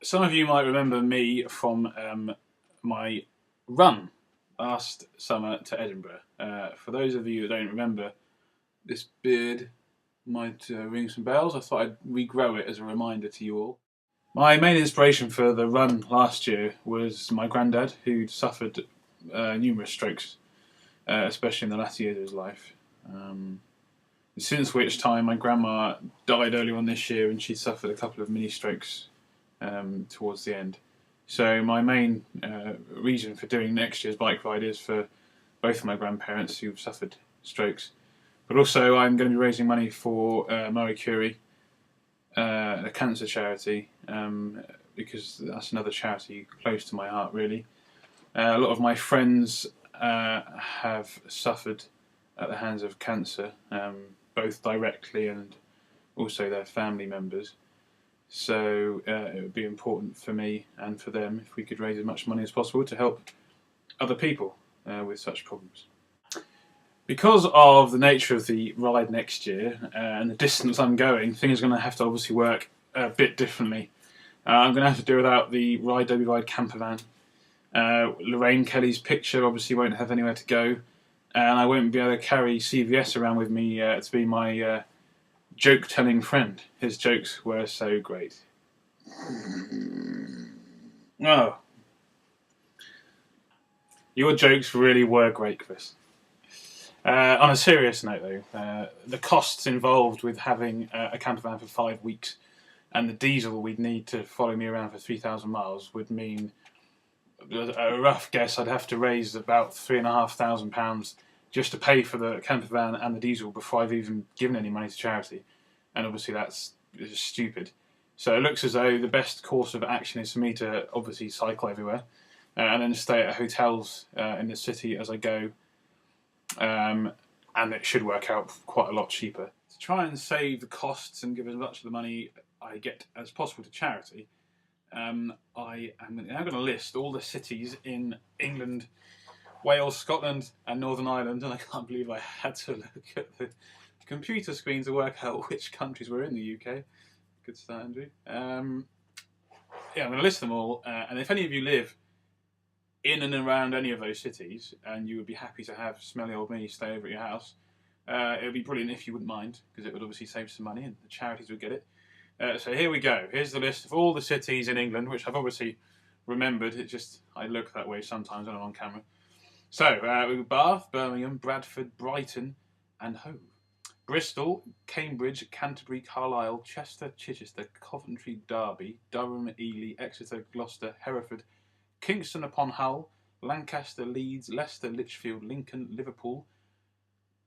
Some of you might remember me from my run last summer to Edinburgh. For those of you that don't remember, this beard might ring some bells. I thought I'd regrow it as a reminder to you all. My main inspiration for the run last year was my granddad, who'd suffered numerous strokes, especially in the latter years of his life. Since which time my grandma died earlier on this year, and she suffered a couple of mini strokes towards the end. So my main reason for doing next year's bike ride is for both of my grandparents who've suffered strokes, but also I'm going to be raising money for Marie Curie, a cancer charity, because that's another charity close to my heart, really. A lot of my friends have suffered at the hands of cancer, both directly and also their family members. So it would be important for me and for them if we could raise as much money as possible to help other people with such problems. Because of the nature of the ride next year and the distance I'm going, things are going to have to obviously work a bit differently. I'm going to have to do without the Ride Derby Ride camper van. Lorraine Kelly's picture obviously won't have anywhere to go, and I won't be able to carry CVS around with me to be my joke-telling friend. His jokes were so great. Oh, your jokes really were great, Chris. On a serious note, though, the costs involved with having a camper van for 5 weeks and the diesel we'd need to follow me around for 3,000 miles would mean, a rough guess, I'd have to raise about £3,500 just to pay for the camper van and the diesel before I've even given any money to charity. And obviously that's just stupid. So it looks as though the best course of action is for me to obviously cycle everywhere and then stay at hotels in the city as I go. And it should work out quite a lot cheaper. To try and save the costs and give as much of the money I get as possible to charity, I am now going to list all the cities in England, Wales, Scotland and Northern Ireland, and I can't believe I had to look at the computer screen to work out which countries were in the UK. Good start, Andrew. I'm going to list them all, and if any of you live in and around any of those cities and you would be happy to have smelly old me stay over at your house, it would be brilliant if you wouldn't mind, because it would obviously save some money and the charities would get it. So here we go. Here's the list of all the cities in England, which I've obviously remembered. It just, I look that way sometimes when I'm on camera. So, we've got Bath, Birmingham, Bradford, Brighton and Hove. Bristol, Cambridge, Canterbury, Carlisle, Chester, Chichester, Coventry, Derby, Durham, Ely, Exeter, Gloucester, Hereford, Kingston upon Hull, Lancaster, Leeds, Leicester, Lichfield, Lincoln, Liverpool,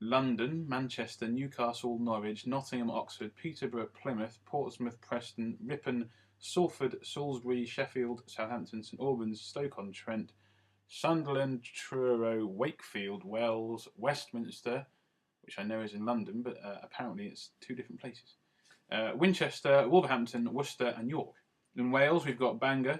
London, Manchester, Newcastle, Norwich, Nottingham, Oxford, Peterborough, Plymouth, Portsmouth, Preston, Ripon, Salford, Salisbury, Sheffield, Southampton, St Albans, Stoke-on-Trent, Sunderland, Truro, Wakefield, Wells, Westminster, which I know is in London, but apparently it's 2 different places, Winchester, Wolverhampton, Worcester and York. In Wales we've got Bangor,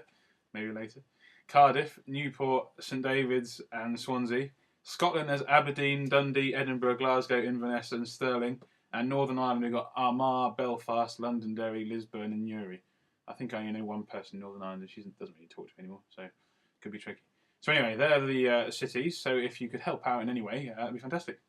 maybe later, Cardiff, Newport, St David's and Swansea. Scotland has Aberdeen, Dundee, Edinburgh, Glasgow, Inverness and Stirling. And Northern Ireland we've got Armagh, Belfast, Londonderry, Lisburn and Newry. I think I only know one person in Northern Ireland and she doesn't really talk to me anymore, so it could be tricky. So anyway, they're the cities, so if you could help out in any way, that'd be fantastic.